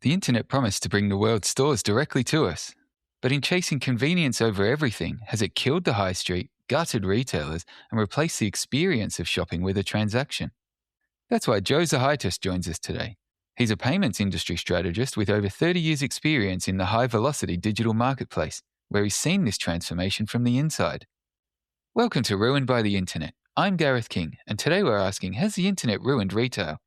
The internet promised to bring the world's stores directly to us. But in chasing convenience over everything, has it killed the high street, gutted retailers, and replaced the experience of shopping with a transaction? That's why Joe Zahaitis joins us today. He's a payments industry strategist with over 30 years' experience in the high-velocity digital marketplace, where he's seen this transformation from the inside. Welcome to Ruined by the Internet. I'm Gareth King, and today we're asking, has the internet ruined retail?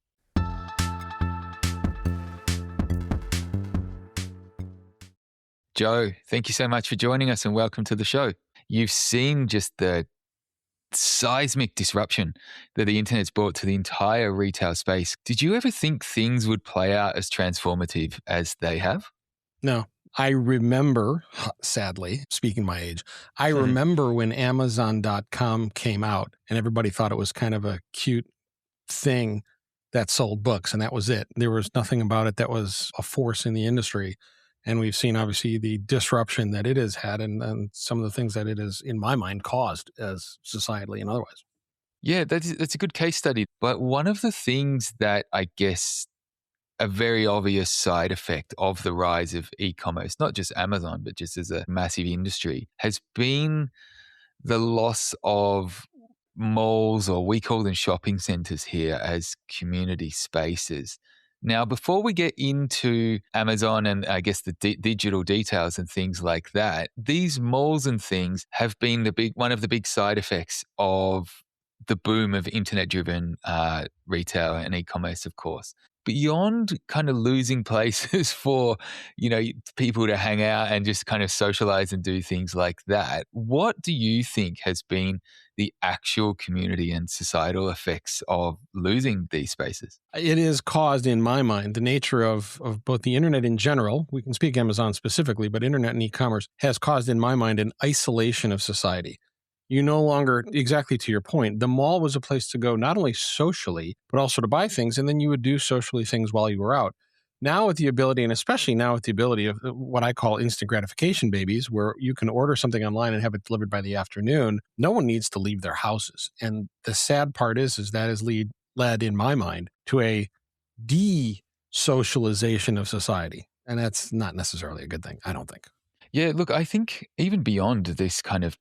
Joe, thank you so much for joining us and welcome to the show. You've seen just the seismic disruption that the internet's brought to the entire retail space. Did you ever think things would play out as transformative as they have? No. I remember, sadly, speaking my age, I remember when Amazon.com came out and everybody thought it was kind of a cute thing that sold books, and that was it. There was nothing about it that was a force in the industry. And we've seen, obviously, the disruption that it has had and some of the things that it has, in my mind, caused as societally and otherwise. Yeah, that's a good case study. But one of the things that I guess a very obvious side effect of the rise of e-commerce, not just Amazon, but just as a massive industry, has been the loss of malls, or we call them shopping centers here, as community spaces. Now, before we get into Amazon and I guess the digital details and things like that, these malls and things have been one of the big side effects of the boom of internet-driven retail and e-commerce, of course. Beyond kind of losing places for, people to hang out and just kind of socialize and do things like that, what do you think has been the actual community and societal effects of losing these spaces? It has caused, in my mind, the nature of both the internet in general, we can speak Amazon specifically, but internet and e-commerce has caused, in my mind, an isolation of society. You no longer, exactly to your point, the mall was a place to go not only socially, but also to buy things, and then you would do socially things while you were out. Now with the ability, and especially now with the ability of what I call instant gratification babies, where you can order something online and have it delivered by the afternoon, no one needs to leave their houses. And the sad part is that has led, in my mind, to a de-socialization of society. And that's not necessarily a good thing, I don't think. Yeah, look, I think even beyond this kind of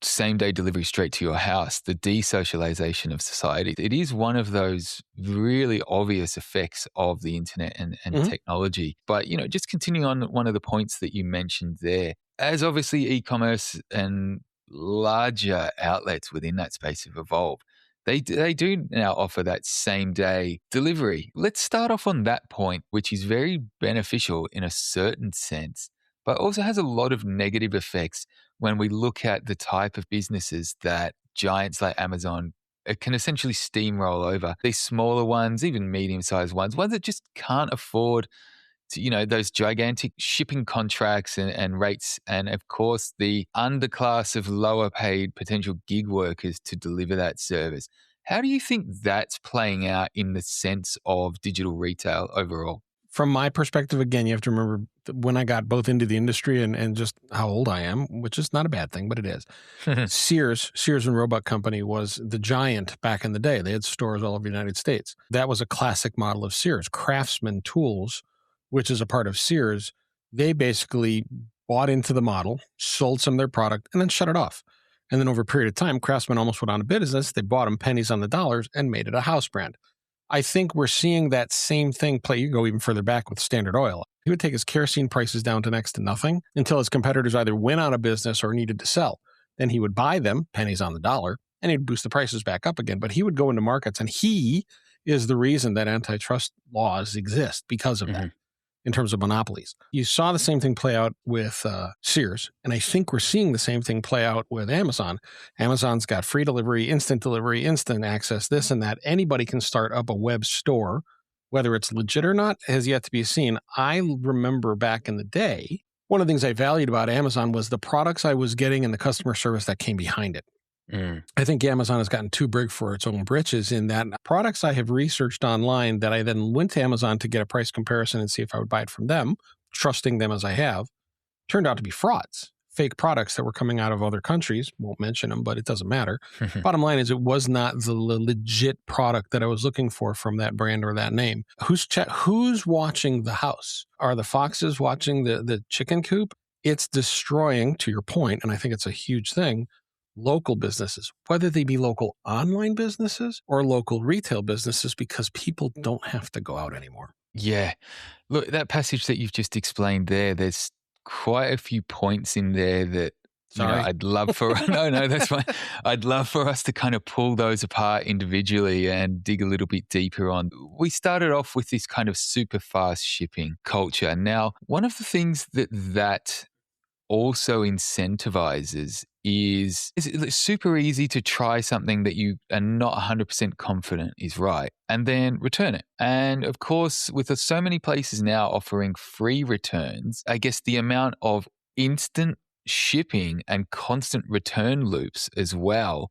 same-day delivery straight to your house, the desocialization of society, it is one of those really obvious effects of the internet and technology. But, just continuing on one of the points that you mentioned there, as obviously e-commerce and larger outlets within that space have evolved, they do now offer that same-day delivery. Let's start off on that point, which is very beneficial in a certain sense, but also has a lot of negative effects when we look at the type of businesses that giants like Amazon can essentially steamroll over. These smaller ones, even medium-sized ones that just can't afford to, those gigantic shipping contracts and rates, and of course the underclass of lower paid potential gig workers to deliver that service. How do you think that's playing out in the sense of digital retail overall? From my perspective, again, you have to remember when I got both into the industry and just how old I am, which is not a bad thing, but it is. Sears and Roebuck Company was the giant back in the day. They had stores all over the United States. That was a classic model of Sears. Craftsman Tools, which is a part of Sears, they basically bought into the model, sold some of their product, and then shut it off. And then over a period of time, Craftsman almost went out of business. They bought them pennies on the dollars and made it a house brand. I think we're seeing that same thing play. You go even further back with Standard Oil. He would take his kerosene prices down to next to nothing until his competitors either went out of business or needed to sell. Then he would buy them, pennies on the dollar, and he'd boost the prices back up again. But he would go into markets, and he is the reason that antitrust laws exist because of that. In terms of monopolies. You saw the same thing play out with Sears, and I think we're seeing the same thing play out with Amazon. Amazon's got free delivery, instant access, this and that. Anybody can start up a web store. Whether it's legit or not has yet to be seen. I remember back in the day, one of the things I valued about Amazon was the products I was getting and the customer service that came behind it. I think Amazon has gotten too big for its own britches in that products I have researched online that I then went to Amazon to get a price comparison and see if I would buy it from them, trusting them as I have, turned out to be frauds. fake products that were coming out of other countries. Won't mention them, but it doesn't matter. Bottom line is it was not the legit product that I was looking for from that brand or that name. Who's watching the house? Are the foxes watching the chicken coop? It's destroying, to your point, and I think it's a huge thing, local businesses, whether they be local online businesses or local retail businesses, because people don't have to go out anymore. Yeah. Look, that passage that you've just explained there's quite a few points in there that, Sorry. I'd love for, no, that's fine. I'd love for us to kind of pull those apart individually and dig a little bit deeper on. We started off with this kind of super fast shipping culture. Now, one of the things that also incentivizes is it's super easy to try something that you are not 100% confident is right and then return it. And of course, with so many places now offering free returns, I guess the amount of instant shipping and constant return loops as well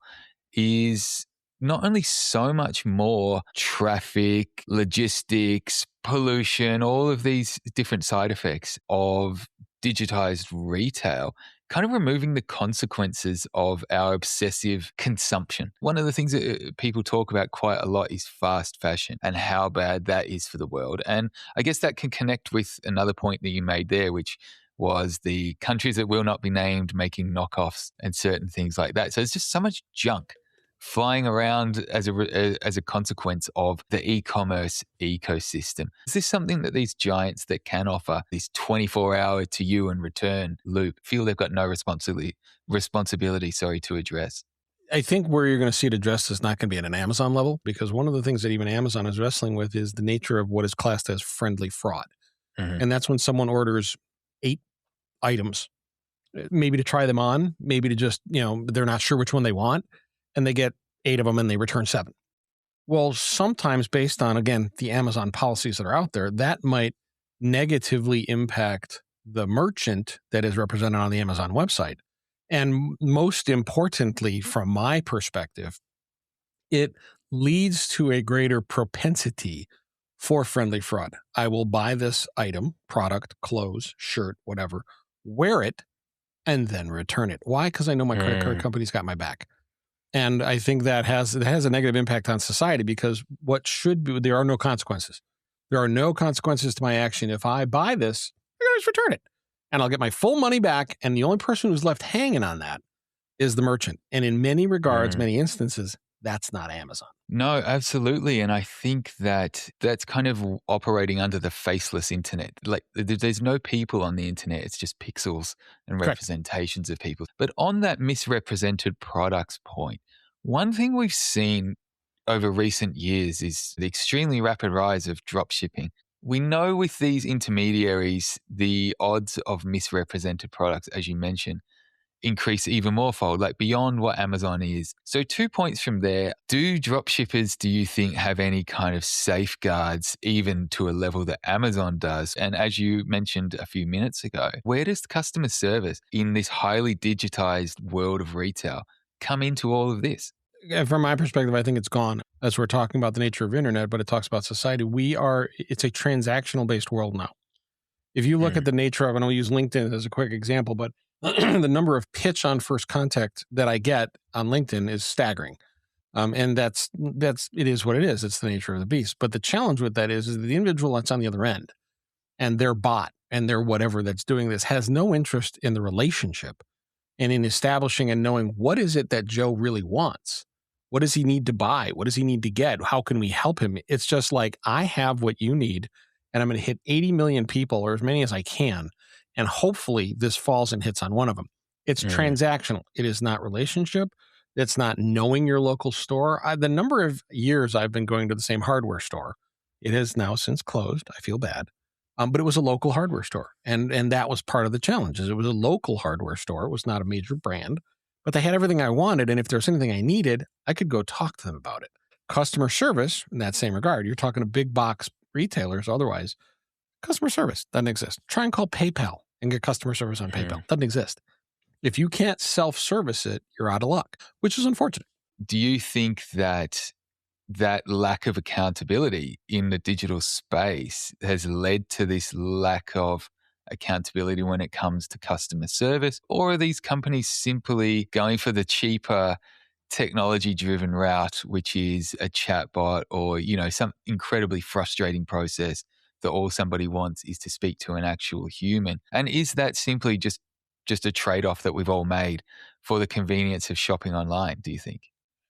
is not only so much more traffic, logistics, pollution, all of these different side effects of digitized retail, kind of removing the consequences of our obsessive consumption. One of the things that people talk about quite a lot is fast fashion and how bad that is for the world. And I guess that can connect with another point that you made there, which was the countries that will not be named making knockoffs and certain things like that. So it's just so much junk flying around as a consequence of the e-commerce ecosystem. Is this something that these giants that can offer this 24-hour to you and return loop feel they've got no responsibility to address? I think where you're going to see it addressed is not going to be at an Amazon level, because one of the things that even Amazon is wrestling with is the nature of what is classed as friendly fraud. Mm-hmm. And that's when someone orders 8 items, maybe to try them on, maybe to just, they're not sure which one they want, and they get 8 of them and they return 7. Well, sometimes based on, again, the Amazon policies that are out there, that might negatively impact the merchant that is represented on the Amazon website. And most importantly, from my perspective, it leads to a greater propensity for friendly fraud. I will buy this item, product, clothes, shirt, whatever, wear it, and then return it. Why? Because I know my credit card company's got my back. And I think that has a negative impact on society, because there are no consequences. There are no consequences to my action. If I buy this, I'm going to just return it and I'll get my full money back. And the only person who's left hanging on that is the merchant. And in many regards, many instances, that's not Amazon. No, absolutely. And I think that that's kind of operating under the faceless internet. Like there's no people on the internet. It's just pixels and representations of people. But on that misrepresented products point, one thing we've seen over recent years is the extremely rapid rise of drop shipping. We know with these intermediaries, the odds of misrepresented products, as you mentioned, increase even more fold, like beyond what Amazon is. So 2 points from there. Do dropshippers, do you think, have any kind of safeguards, even to a level that Amazon does? And as you mentioned a few minutes ago, where does customer service in this highly digitized world of retail come into all of this? From my perspective, I think it's gone. As we're talking about the nature of internet, but it talks about society. It's a transactional based world now. If you look at the nature of, and I'll use LinkedIn as a quick example, but the number of pitch on first contact that I get on LinkedIn is staggering. And it is what it is. It's the nature of the beast. But the challenge with that is the individual that's on the other end and their bot and their whatever that's doing this has no interest in the relationship and in establishing and knowing what is it that Joe really wants. What does he need to buy? What does he need to get? How can we help him? It's just like, I have what you need, and I'm going to hit 80 million people, or as many as I can. And hopefully this falls and hits on one of them. It's transactional. It is not relationship. It's not knowing your local store. The number of years I've been going to the same hardware store, it has now since closed. I feel bad. But it was a local hardware store. And that was part of the challenge. Is it was a local hardware store. It was not a major brand, but they had everything I wanted. And if there's anything I needed, I could go talk to them about it. Customer service, in that same regard, you're talking to big box retailers, otherwise, customer service doesn't exist. Try and call PayPal and get customer service on PayPal. Doesn't exist. If you can't self-service it, you're out of luck, which is unfortunate. Do you think that lack of accountability in the digital space has led to this lack of accountability when it comes to customer service? Or are these companies simply going for the cheaper technology-driven route, which is a chatbot or, some incredibly frustrating process that all somebody wants is to speak to an actual human? And is that simply just a trade-off that we've all made for the convenience of shopping online, do you think?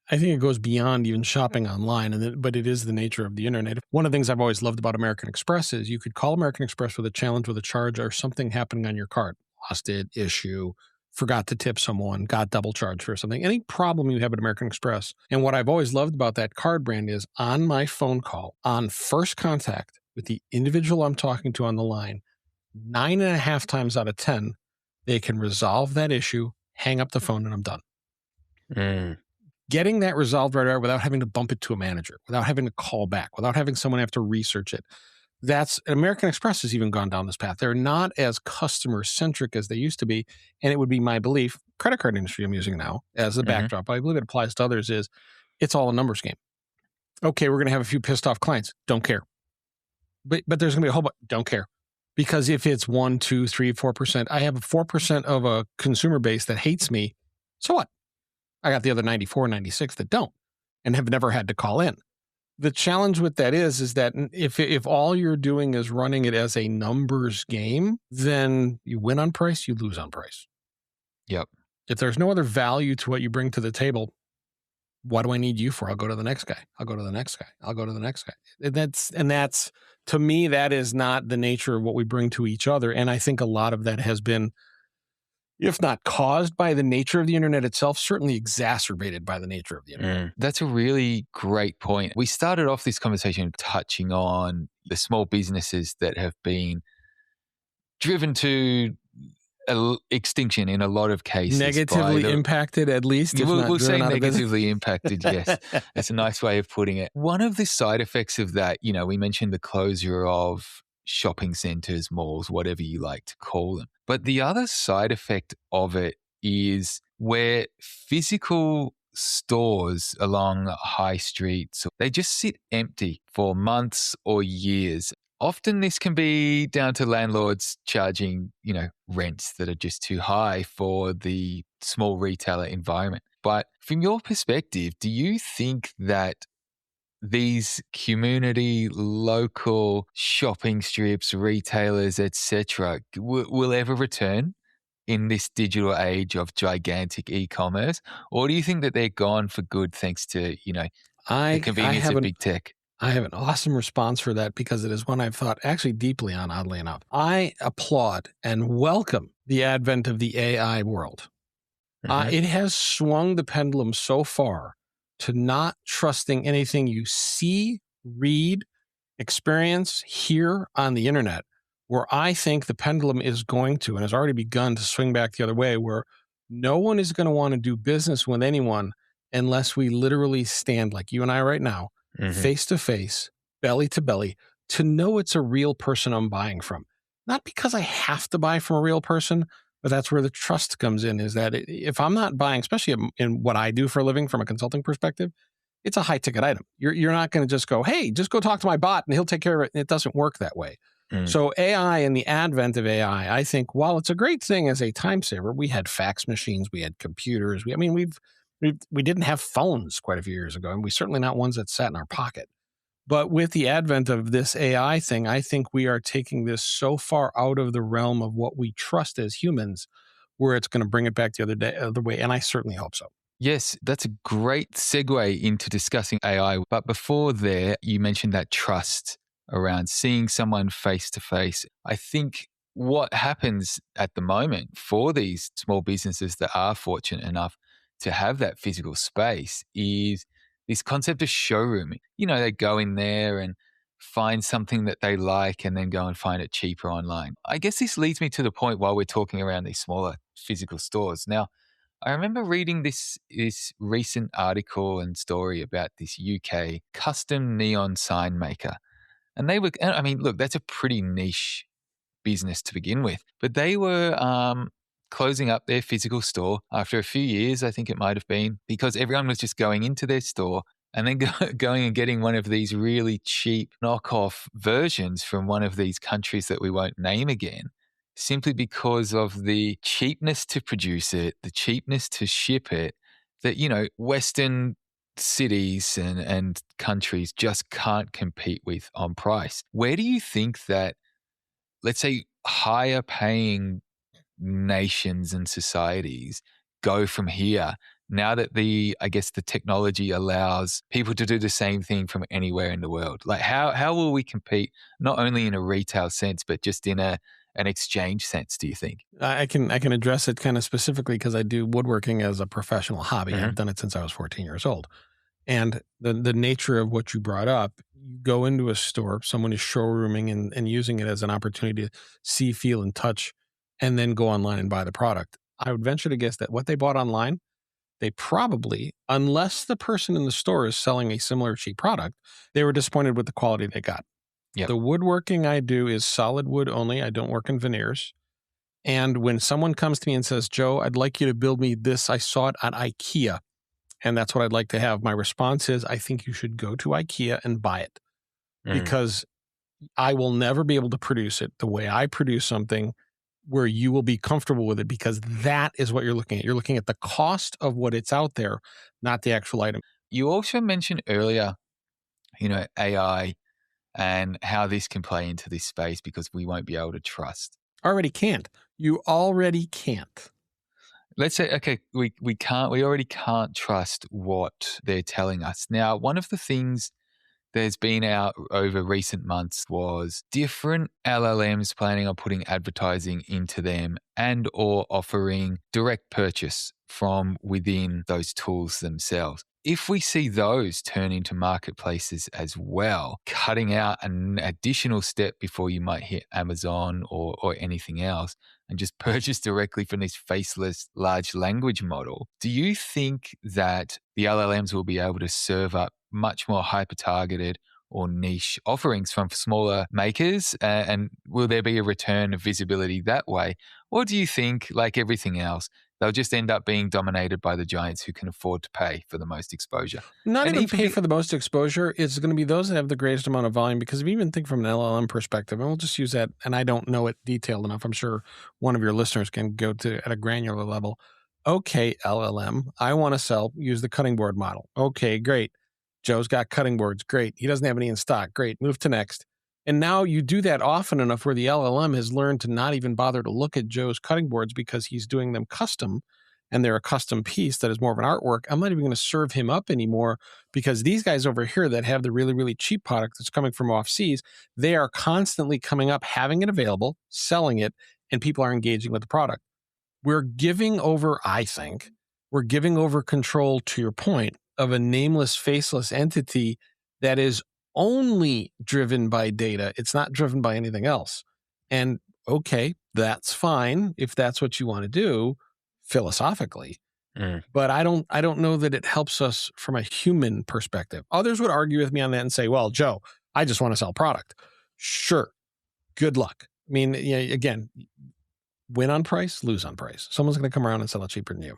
I think it goes beyond even shopping online, but it is the nature of the internet. One of the things I've always loved about American Express is you could call American Express with a challenge, with a charge, or something happening on your card. Lost it, issue, forgot to tip someone, got double charged for something. Any problem you have at American Express. And what I've always loved about that card brand is on my phone call, on first contact with the individual I'm talking to on the line, 9.5 times out of 10, they can resolve that issue, hang up the phone, and I'm done. Mm. Getting that resolved right away without having to bump it to a manager, without having to call back, without having someone have to research it. American Express has even gone down this path. They're not as customer centric as they used to be. And it would be my belief, credit card industry I'm using now as the backdrop, but I believe it applies to others, is it's all a numbers game. Okay, we're going to have a few pissed off clients. Don't care. But there's going to be a whole bunch. Don't care. Because if it's 1, 2, 3, 4%, I have 4% of a consumer base that hates me. So what? I got the other 94, 96 that don't and have never had to call in. The challenge with that is that if all you're doing is running it as a numbers game, then you win on price, you lose on price. Yep. If there's no other value to what you bring to the table, what do I need you for? I'll go to the next guy. I'll go to the next guy. I'll go to the next guy. And that's to me, that is not the nature of what we bring to each other. And I think a lot of that has been, if not caused by the nature of the internet itself, certainly exacerbated by the nature of the internet. That's a really great point. We started off this conversation touching on the small businesses that have been driven to extinction in a lot of cases. Negatively impacted, at least. We'll say negatively impacted, yes. That's a nice way of putting it. One of the side effects of that, we mentioned the closure of shopping centers, malls, whatever you like to call them. But the other side effect of it is where physical stores along high streets, they just sit empty for months or years. Often this can be down to landlords charging, rents that are just too high for the small retailer environment. But from your perspective, do you think that these community, local shopping strips, retailers, etc., will ever return in this digital age of gigantic e-commerce? Or do you think that they're gone for good thanks to, the convenience of big tech? I have an awesome response for that because it is one I've thought actually deeply on, oddly enough. I applaud and welcome the advent of the AI world. It has swung the pendulum so far to not trusting anything you see, read, experience, hear on the internet, where I think the pendulum is going to, and has already begun to swing back the other way, where no one is going to want to do business with anyone unless we literally stand like you and I right now, face to face, belly to belly, to know it's a real person I'm buying from. Not because I have to buy from a real person, but that's where the trust comes in, is that if I'm not buying, especially in what I do for a living from a consulting perspective, it's a high ticket item. You're not going to just go, hey, just go talk to my bot and he'll take care of it. It doesn't work that way. So AI and the advent of AI, I think, while it's a great thing as a time saver, we had fax machines, we had computers. We didn't have phones quite a few years ago, and we certainly not ones that sat in our pocket. But with the advent of this AI thing, I think we are taking this so far out of the realm of what we trust as humans, where it's going to bring it back the other way. And I certainly hope so. Yes, that's a great segue into discussing AI. But before there, you mentioned that trust around seeing someone face to face. I think what happens at the moment for these small businesses that are fortunate enough to have that physical space is this concept of showrooming. They go in there and find something that they like and then go and find it cheaper online. I guess this leads me to the point while we're talking around these smaller physical stores. Now, I remember reading this recent article and story about this UK custom neon sign maker. And they were, look, that's a pretty niche business to begin with, but they were closing up their physical store after a few years, I think it might have been, because everyone was just going into their store and then going and getting one of these really cheap knockoff versions from one of these countries that we won't name again. simply because of the cheapness to produce it, the cheapness to ship it, that, Western cities and countries just can't compete with on price. Where do you think that, let's say, higher paying nations and societies go from here now that I guess the technology allows people to do the same thing from anywhere in the world? Like how will we compete not only in a retail sense but just in an exchange sense, do you think? I can address it kind of specifically because I do woodworking as a professional hobby. Hmm. I've done it since I was 14 years old. And the nature of what you brought up, you go into a store, someone is showrooming and using it as an opportunity to see, feel, and touch, and then go online and buy the product. I would venture to guess that what they bought online, they probably, unless the person in the store is selling a similar cheap product, they were disappointed with the quality they got. Yep. The woodworking I do is solid wood only. I don't work in veneers. And when someone comes to me and says, Joe, I'd like you to build me this, I saw it at IKEA and that's what I'd like to have. My response is, I think you should go to IKEA and buy it Mm. because I will never be able to produce it the way I produce something where you will be comfortable with it because that is what you're looking at. You're looking at the cost of what it's out there, not the actual item. You also mentioned earlier, AI and how this can play into this space because we won't be able to trust. Already can't. You already can't. Let's say, okay, we already can't trust what they're telling us. Now, one of the things there's been out over recent months was different LLMs planning on putting advertising into them and or offering direct purchase from within those tools themselves. If we see those turn into marketplaces as well, cutting out an additional step before you might hit Amazon or anything else and just purchase directly from this faceless large language model, do you think that the LLMs will be able to serve up much more hyper targeted or niche offerings from smaller makers? And will there be a return of visibility that way? Or do you think, like everything else, they'll just end up being dominated by the giants who can afford to pay for the most exposure? Not And even even pay for the most exposure. It's going to be those that have the greatest amount of volume. Because if you even think from an LLM perspective, and we'll just use that, and I don't know it detailed enough. I'm sure one of your listeners can go to at a granular level. Okay, LLM, I want to use the cutting board model. Okay, great. Joe's got cutting boards. Great. He doesn't have any in stock. Great. Move to next. And now you do that often enough where the LLM has learned to not even bother to look at Joe's cutting boards because he's doing them custom and they're a custom piece that is more of an artwork. I'm not even going to serve him up anymore because these guys over here that have the really, really cheap product that's coming from overseas, they are constantly coming up, having it available, selling it, and people are engaging with the product. We're giving over, I think, we're giving over control, to your point, of a nameless, faceless entity that is only driven by data. It's not driven by anything else. And okay, that's fine if that's what you want to do philosophically. Mm. But I don't know that it helps us from a human perspective. Others would argue with me on that and say, well, Joe, I just want to sell product. Sure. Good luck. I mean, yeah, again, win on price, lose on price. Someone's going to come around and sell it cheaper than you.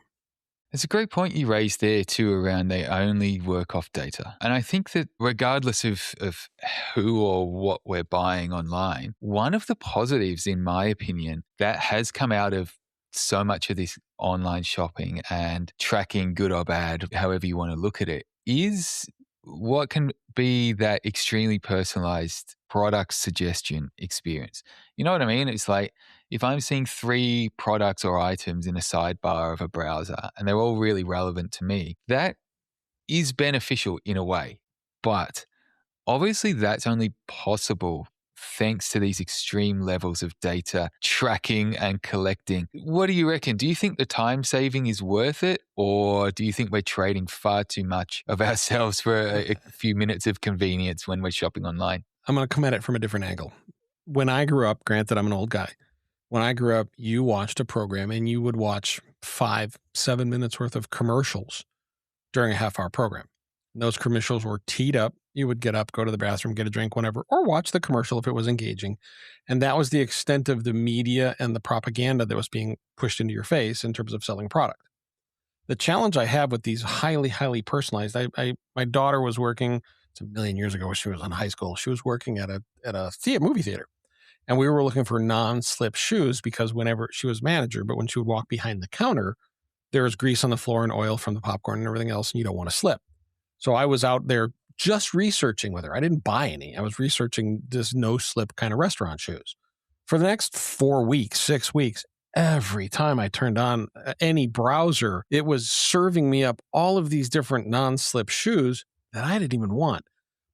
It's a great point you raised there too around they only work off data. And I think that regardless of who or what we're buying online, one of the positives, in my opinion, that has come out of so much of this online shopping and tracking good or bad, however you want to look at it, is what can be that extremely personalized product suggestion experience. You know what I mean? It's like, if I'm seeing 3 products or items in a sidebar of a browser and they're all really relevant to me, that is beneficial in a way. But obviously, that's only possible thanks to these extreme levels of data tracking and collecting. What do you reckon? Do you think the time saving is worth it? Or do you think we're trading far too much of ourselves for a few minutes of convenience when we're shopping online? I'm going to come at it from a different angle. When I grew up, granted, I'm an old guy. When I grew up, you watched a program and you would watch 5-7 minutes worth of commercials during a half-hour program. And those commercials were teed up. You would get up, go to the bathroom, get a drink, whatever, or watch the commercial if it was engaging. And that was the extent of the media and the propaganda that was being pushed into your face in terms of selling product. The challenge I have with these highly, highly personalized, my daughter was working, it's a million years ago when she was in high school. She was working at a movie theater. And we were looking for non-slip shoes because whenever she was manager, but when she would walk behind the counter, there was grease on the floor and oil from the popcorn and everything else, and you don't want to slip. So I was out there just researching with her. I didn't buy any. I was researching this no-slip kind of restaurant shoes. For the next 4 weeks, 6 weeks, every time I turned on any browser, it was serving me up all of these different non-slip shoes that I didn't even want.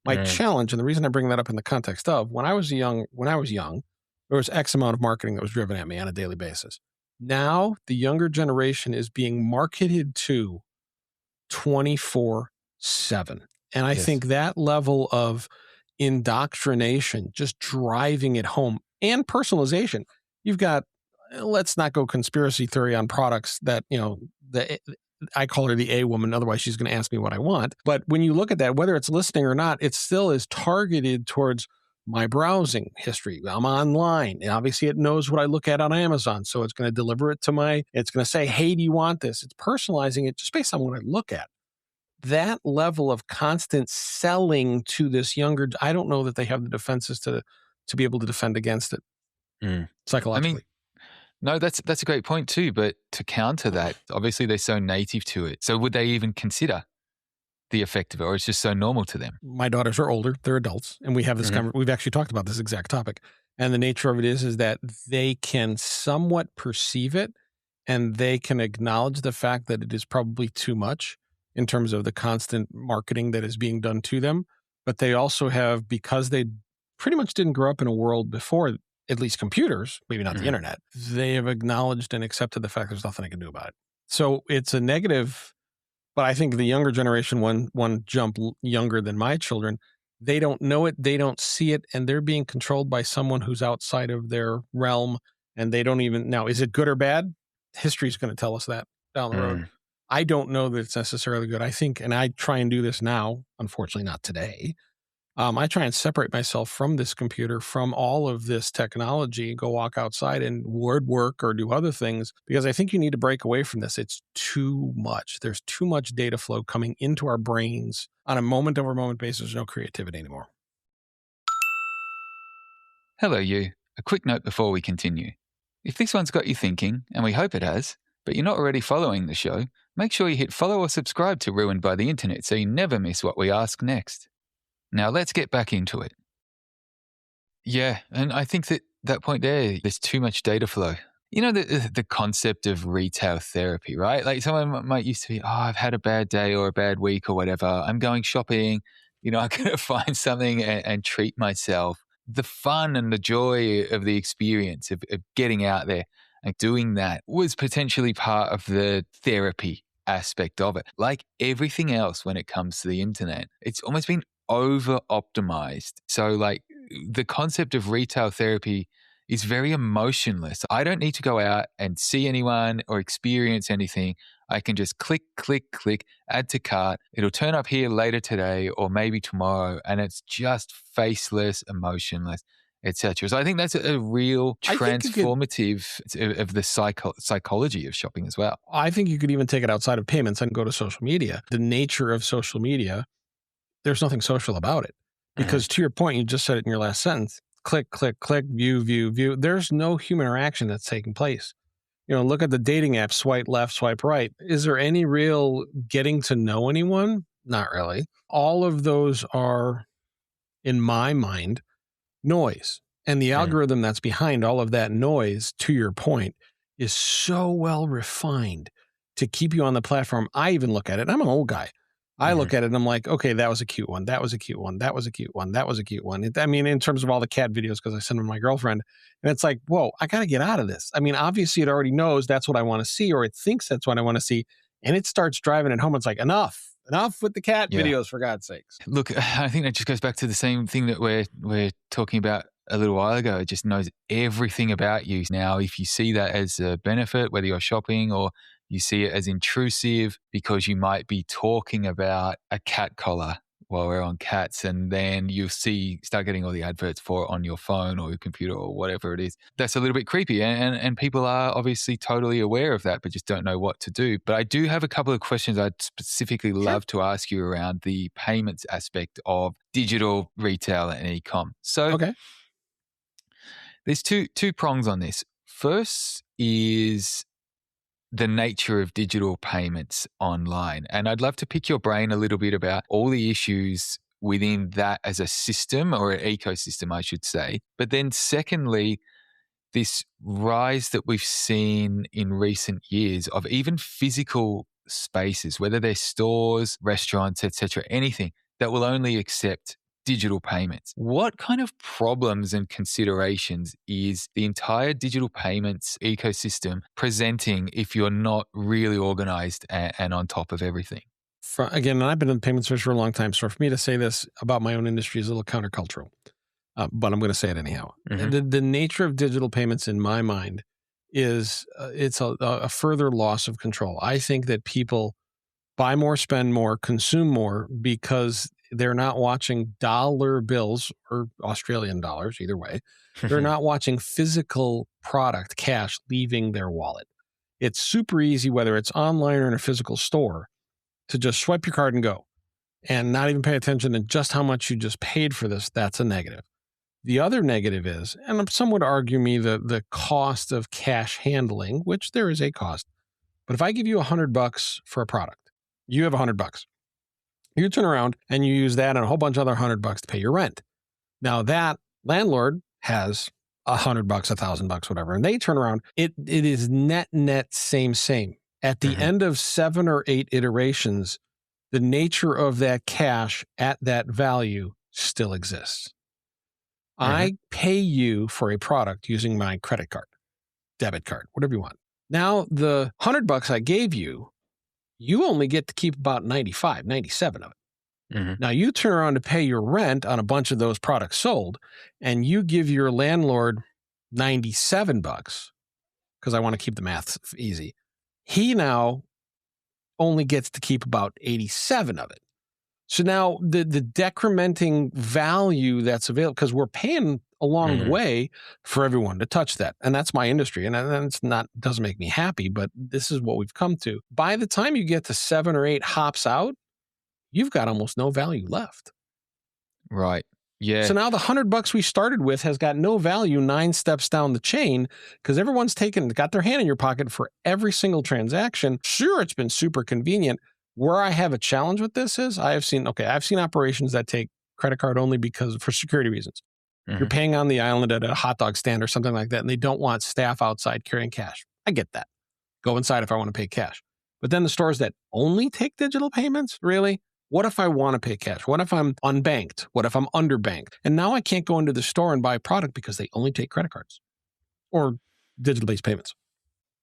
My challenge, and the reason I bring that up in the context of when I was young, there was X amount of marketing that was driven at me on a daily basis. Now the younger generation is being marketed to 24/7. And I think that level of indoctrination, just driving it home, and personalization. You've got, let's not go conspiracy theory on products that, I call her the A woman. Otherwise, she's going to ask me what I want. But when you look at that, whether it's listening or not, it still is targeted towards my browsing history. I'm online. And obviously, it knows what I look at on Amazon. So it's going to deliver it to it's going to say, hey, do you want this? It's personalizing it just based on what I look at. That level of constant selling to this younger, I don't know that they have the defenses to be able to defend against it psychologically. I mean, no, that's a great point too. But to counter that, obviously they're so native to it. So would they even consider the effect of it, or it's just so normal to them? My daughters are older; they're adults, and we have this. We've actually talked about this exact topic. And the nature of it is that they can somewhat perceive it, and they can acknowledge the fact that it is probably too much in terms of the constant marketing that is being done to them. But they also have, because they pretty much didn't grow up in a world before, at least computers, maybe not the internet, they have acknowledged and accepted the fact there's nothing I can do about it. So it's a negative, but I think the younger generation, one jump younger than my children, they don't know it, they don't see it, and they're being controlled by someone who's outside of their realm, and they don't even, now, is it good or bad? History's going to tell us that down the road. I don't know that it's necessarily good. I think, and I try and do this now, unfortunately not today, I try and separate myself from this computer, from all of this technology, go walk outside and word work or do other things, because I think you need to break away from this. It's too much. There's too much data flow coming into our brains on a moment over moment basis. There's no creativity anymore. Hello, you. A quick note before we continue. If this one's got you thinking, and we hope it has, but you're not already following the show, make sure you hit follow or subscribe to Ruined by the Internet so you never miss what we ask next. Now let's get back into it. Yeah, and I think that point there's too much data flow. You know, the concept of retail therapy, right? Like someone might used to be, I've had a bad day or a bad week or whatever. I'm going shopping. I'm going to find something and treat myself. The fun and the joy of the experience of getting out there and doing that was potentially part of the therapy aspect of it. Like everything else when it comes to the internet, it's almost been over optimized. So like the concept of retail therapy is very emotionless. I don't need to go out and see anyone or experience anything. I can just click, click, click, add to cart. It'll turn up here later today or maybe tomorrow. And it's just faceless, emotionless, etc. So I think that's a real transformative of the psychology of shopping as well. I think you could even take it outside of payments and go to social media. The nature of social media, there's nothing social about it. Because to your point, you just said it in your last sentence, click, click, click, view, view, view. There's no human interaction that's taking place. Look at the dating app, swipe left, swipe right. Is there any real getting to know anyone? Not really. All of those are, in my mind, noise. And the algorithm that's behind all of that noise, to your point, is so well refined to keep you on the platform. I even look at it. I'm an old guy. I look at it and I'm like, okay, that was a cute one. That was a cute one. That was a cute one. That was a cute one. In terms of all the cat videos, because I send them to my girlfriend, and it's like, whoa, I got to get out of this. Obviously it already knows that's what I want to see, or it thinks that's what I want to see. And it starts driving it home. It's like, enough with the cat videos, for God's sakes. Look, I think that just goes back to the same thing that we're talking about a little while ago. It just knows everything about you. Now, if you see that as a benefit, whether you're shopping or you see it as intrusive because you might be talking about a cat collar while we're on cats, and then you start getting all the adverts for it on your phone or your computer or whatever it is. That's a little bit creepy, and people are obviously totally aware of that, but just don't know what to do. But I do have a couple of questions I'd specifically love to ask you around the payments aspect of digital retail and e-com. So There's two prongs on this. First is the nature of digital payments online. And I'd love to pick your brain a little bit about all the issues within that as a system, or an ecosystem, I should say. But then secondly, this rise that we've seen in recent years of even physical spaces, whether they're stores, restaurants, etc., anything that will only accept digital payments. What kind of problems and considerations is the entire digital payments ecosystem presenting if you're not really organized and on top of everything? Again, I've been in the payment space for a long time, so for me to say this about my own industry is a little countercultural, but I'm going to say it anyhow. Mm-hmm. The nature of digital payments, in my mind, is it's a further loss of control. I think that people buy more, spend more, consume more because they're not watching dollar bills or Australian dollars, either way. They're not watching physical product, cash, leaving their wallet. It's super easy, whether it's online or in a physical store, to just swipe your card and go and not even pay attention to just how much you just paid for this. That's a negative. The other negative is, and some would argue me, the cost of cash handling, which there is a cost. But if I give you $100 for a product, you have $100. You turn around and you use that and a whole bunch of other $100 to pay your rent. Now that landlord has $100, $1,000, whatever, and they turn around. It is net same. At the end of 7 or 8 iterations, the nature of that cash at that value still exists. I pay you for a product using my credit card, debit card, whatever you want. Now, the $100 I gave you, you only get to keep about 95, 97 of it. Now, you turn around to pay your rent on a bunch of those products sold, and you give your landlord $97, because I want to keep the math easy. He now only gets to keep about 87 of it. So now the decrementing value that's available, because we're paying along the way for everyone to touch that. And that's my industry. And it's not, doesn't make me happy, but this is what we've come to. By the time you get to 7 or 8 hops out, you've got almost no value left. Right. Yeah. So now the $100 we started with has got no value 9 steps down the chain, because everyone's got their hand in your pocket for every single transaction. Sure, it's been super convenient. Where I have a challenge with this is I've seen operations that take credit card only for security reasons. You're paying on the island at a hot dog stand or something like that, and they don't want staff outside carrying cash. I get that. Go inside if I want to pay cash. But then the stores that only take digital payments, really? What if I want to pay cash? What if I'm unbanked? What if I'm underbanked? And now I can't go into the store and buy a product because they only take credit cards or digital-based payments.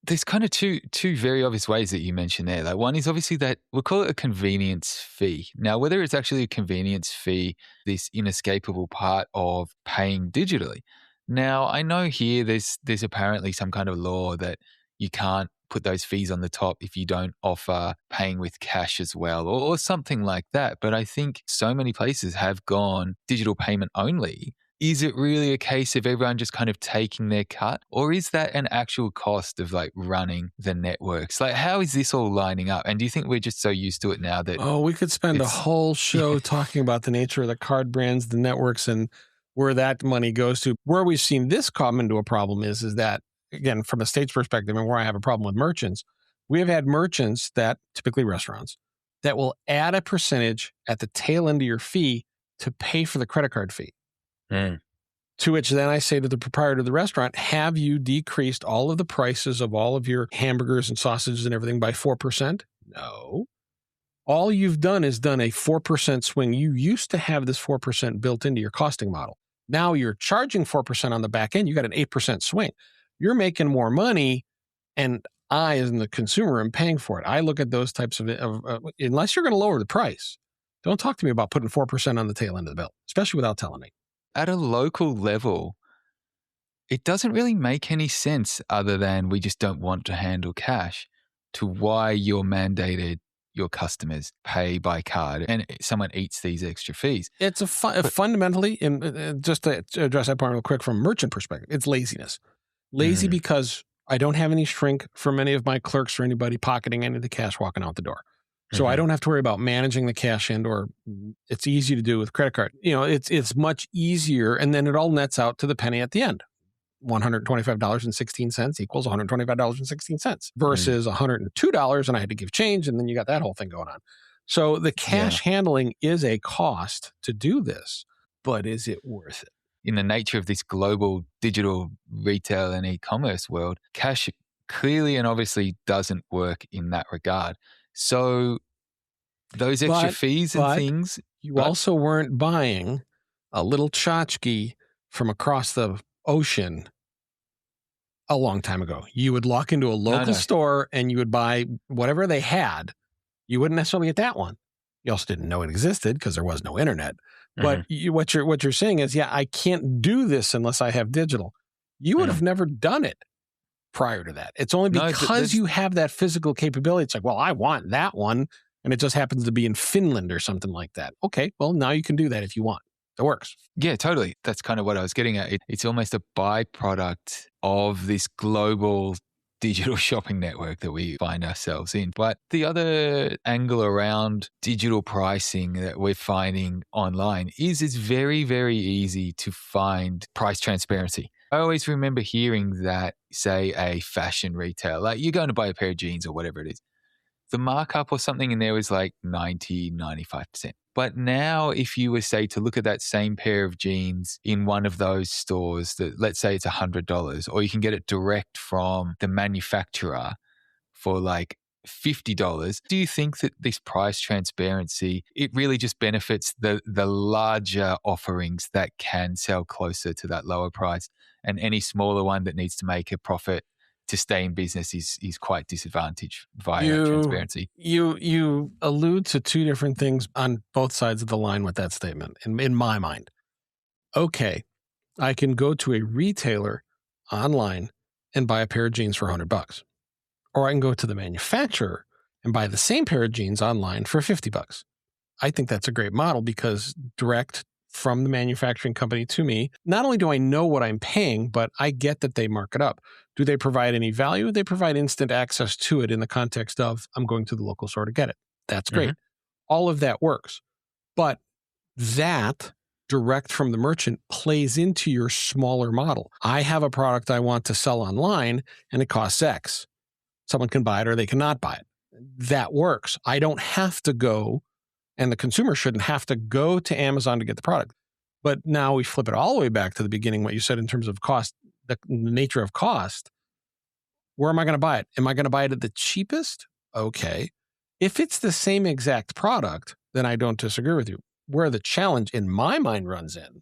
There's kind of two very obvious ways that you mentioned there. Like, one is obviously that we'll call it a convenience fee. Now, whether it's actually a convenience fee, this inescapable part of paying digitally. Now, I know here there's apparently some kind of law that you can't put those fees on the top if you don't offer paying with cash as well, or something like that. But I think so many places have gone digital payment only. Is it really a case of everyone just kind of taking their cut? Or is that an actual cost of like running the networks? Like, how is this all lining up? And do you think we're just so used to it now that... Oh, we could spend a whole show talking about the nature of the card brands, the networks, and where that money goes to. Where we've seen this come into a problem is that, again, from a state's perspective, and where I have a problem with merchants, we have had merchants that, typically restaurants, that will add a percentage at the tail end of your fee to pay for the credit card fee. To which then I say to the proprietor of the restaurant, have you decreased all of the prices of all of your hamburgers and sausages and everything by 4%? No. All you've done is done a 4% swing. You used to have this 4% built into your costing model. Now you're charging 4% on the back end. You got an 8% swing. You're making more money, and I, as the consumer, am paying for it. I look at those types of unless you're going to lower the price, don't talk to me about putting 4% on the tail end of the bill, especially without telling me. At a local level, it doesn't really make any sense other than we just don't want to handle cash to why you're mandated your customers pay by card and someone eats these extra fees. It's fundamentally, just to address that point real quick from a merchant perspective, it's laziness. Lazy because I don't have any shrink from any of my clerks or anybody pocketing any of the cash walking out the door. So I don't have to worry about managing the cash end, or it's easy to do with credit card. It's much easier, and then it all nets out to the penny at the end. $125.16 equals $125.16 Mm, versus $102 and I had to give change, and then you got that whole thing going on. So the yeah. cash handling is a cost to do this, but is it worth it? In the nature of this global digital retail and e-commerce world, cash clearly and obviously doesn't work in that regard. So those extra But fees and but things, you but also weren't buying a little tchotchke from across the ocean a long time ago. You would walk into a no, local no. store and you would buy whatever they had. You wouldn't necessarily get that one. You also didn't know it existed because there was no internet. But Mhm. what you're saying is, yeah, I can't do this unless I have digital. You would Mm. have never done it prior to that. It's only No, because there's you have that physical capability. It's like, well, I want that one, and it just happens to be in Finland or something like that. Okay, well, now you can do that if you want. It works. yeah, totally. That's kind of what I was getting at. It's almost a byproduct of this global digital shopping network that we find ourselves in. But the other angle around digital pricing that we're finding online is it's very, very easy to find price transparency. I always remember hearing that, say, a fashion retailer, like you're going to buy a pair of jeans or whatever it is, the markup or something in there was like 90, 95%. But now, if you were, say, to look at that same pair of jeans in one of those stores that, let's say it's $100, or you can get it direct from the manufacturer for like $50, do you think that this price transparency, it really just benefits the larger offerings that can sell closer to that lower price, and any smaller one that needs to make a profit to stay in business is quite disadvantaged via that You transparency? you allude to two different things on both sides of the line with that statement. In my mind, okay, I can go to a retailer online and buy a pair of jeans for $100, or I can go to the manufacturer and buy the same pair of jeans online for $50. I think that's a great model because direct from the manufacturing company to me, not only do I know what I'm paying, but I get that they mark it up. Do they provide any value? They provide instant access to it in the context of I'm going to the local store to get it. That's Hmm. great. All of that works. But that direct from the merchant plays into your smaller model. I have a product I want to sell online and it costs X. Someone can buy it or they cannot buy it. That works. I don't have to go, and the consumer shouldn't have to go to Amazon to get the product. But now we flip it all the way back to the beginning, what you said in terms of cost, the nature of cost. Where am I going to buy it? Am I going to buy it at the cheapest? Okay. If it's the same exact product, then I don't disagree with you. Where the challenge in my mind runs in,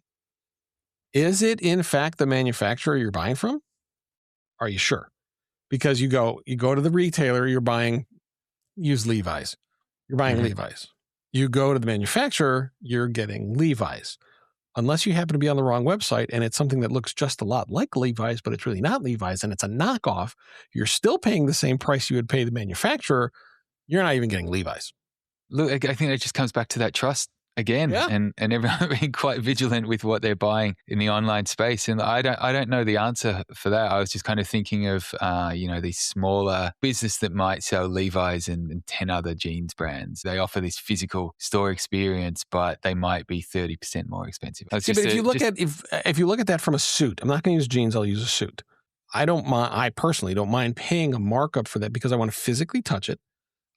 is it in fact the manufacturer you're buying from? Are you sure? Because you go to the retailer, you're buying, use Levi's. You're buying Hmm. Levi's. You go to the manufacturer, you're getting Levi's. Unless you happen to be on the wrong website and it's something that looks just a lot like Levi's, but it's really not Levi's and it's a knockoff, you're still paying the same price you would pay the manufacturer. You're not even getting Levi's. Look, I think it just comes back to that trust again, Yeah. and everyone being quite vigilant with what they're buying in the online space. And I don't know the answer for that. I was just kind of thinking of these smaller business that might sell Levi's and 10 other jeans brands. They offer this physical store experience, but they might be 30% more expensive. It's See, but just if you a, look just at if you look at that from a suit, I'm not going to use jeans. I'll use a suit. I don't mind. I personally don't mind paying a markup for that because I want to physically touch it.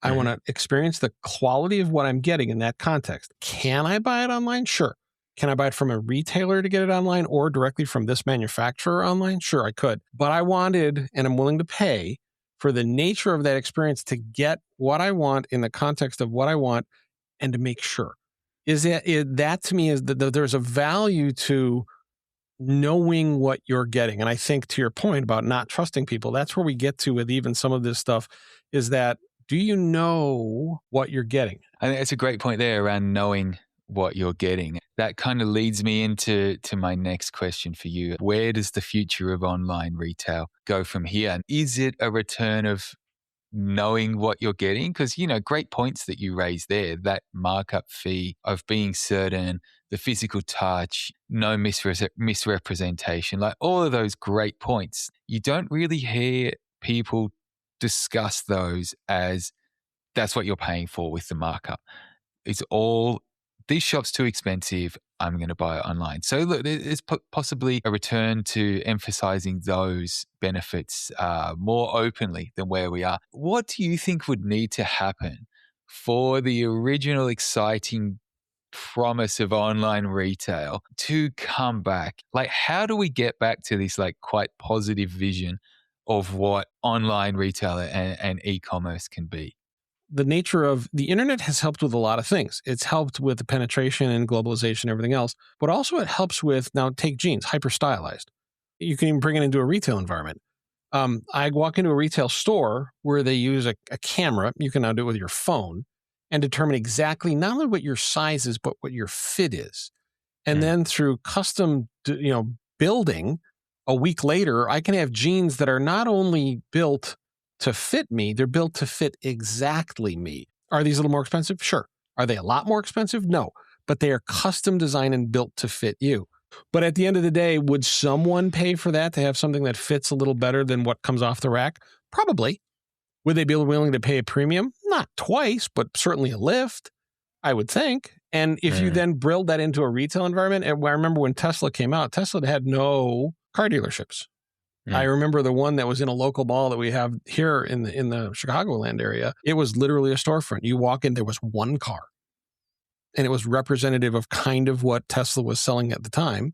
I want Mhm. to experience the quality of what I'm getting in that context. Can I buy it online? Sure. Can I buy it from a retailer to get it online or directly from this manufacturer online? Sure, I could. But I wanted and I'm willing to pay for the nature of that experience to get what I want in the context of what I want and to make sure. That to me is that there's a value to knowing what you're getting. And I think to your point about not trusting people, that's where we get to with even some of this stuff is that do you know what you're getting? I think it's a great point there around knowing what you're getting. That kind of leads me into my next question for you. Where does the future of online retail go from here? And is it a return of knowing what you're getting? Because, great points that you raised there, that markup fee of being certain, the physical touch, no misrepresentation, like all of those great points. You don't really hear people discuss those as that's what you're paying for with the markup. It's all this shop's too expensive, I'm going to buy it online. So look, there's possibly a return to emphasizing those benefits more openly than where we are. What do you think would need to happen for the original exciting promise of online retail to come back? Like, how do we get back to this like quite positive vision of what online retail and e-commerce can be? The nature of the internet has helped with a lot of things. It's helped with the penetration and globalization and everything else, but also it helps with, now take jeans, hyper stylized. You can even bring it into a retail environment. I walk into a retail store where they use a camera. You can now do it with your phone and determine exactly not only what your size is, but what your fit is. And then through custom, building, a week later, I can have jeans that are not only built to fit me, they're built to fit exactly me. Are these a little more expensive? Sure. Are they a lot more expensive? No. But they are custom designed and built to fit you. But at the end of the day, would someone pay for that to have something that fits a little better than what comes off the rack? Probably. Would they be willing to pay a premium? Not twice, but certainly a lift, I would think. And if you then build that into a retail environment, and I remember when Tesla came out, Tesla had no car dealerships. I remember the one that was in a local mall that we have here in the Chicagoland area. It was literally a storefront. You walk in, there was one car. And it was representative of kind of what Tesla was selling at the time.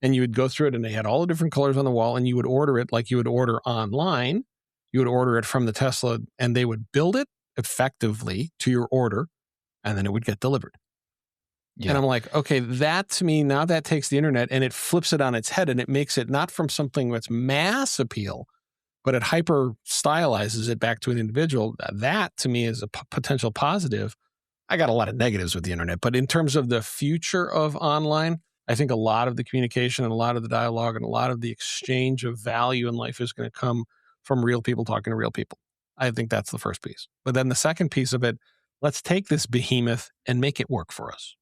And you would go through it and they had all the different colors on the wall and you would order it like you would order online. You would order it from the Tesla and they would build it effectively to your order and then it would get delivered. Yeah. And I'm like, okay, that to me, now that takes the internet and it flips it on its head and it makes it not from something that's mass appeal, but it hyper stylizes it back to an individual. That to me is a potential positive. I got a lot of negatives with the internet, but in terms of the future of online, I think a lot of the communication and a lot of the dialogue and a lot of the exchange of value in life is going to come from real people talking to real people. I think that's the first piece. But then the second piece of it, let's take this behemoth and make it work for us.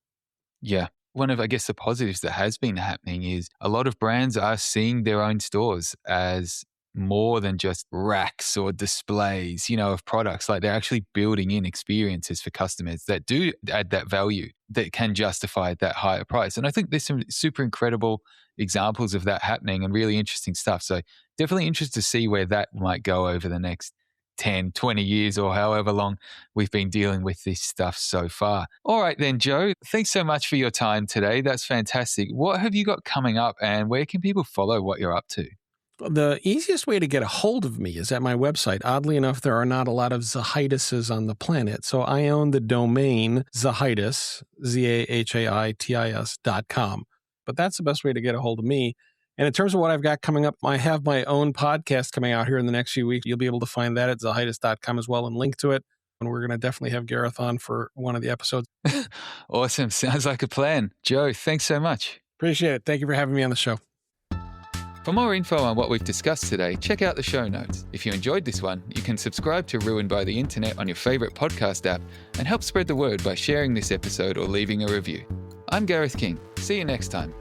Yeah. One of, I guess, the positives that has been happening is a lot of brands are seeing their own stores as more than just racks or displays, of products. Like they're actually building in experiences for customers that do add that value that can justify that higher price. And I think there's some super incredible examples of that happening and really interesting stuff. So definitely interested to see where that might go over the next 10, 20 years or however long we've been dealing with this stuff so far. All right then, Joe, thanks so much for your time today. That's fantastic. What have you got coming up and where can people follow what you're up to? The easiest way to get a hold of me is at my website. Oddly enough, there are not a lot of Zahaitises on the planet. So I own the domain Zahaitis, Zahaitis.com. But that's the best way to get a hold of me. And in terms of what I've got coming up, I have my own podcast coming out here in the next few weeks. You'll be able to find that at Zahaitis.com as well and link to it. And we're going to definitely have Gareth on for one of the episodes. Awesome. Sounds like a plan. Joe, thanks so much. Appreciate it. Thank you for having me on the show. For more info on what we've discussed today, check out the show notes. If you enjoyed this one, you can subscribe to Ruined by the Internet on your favorite podcast app and help spread the word by sharing this episode or leaving a review. I'm Gareth King. See you next time.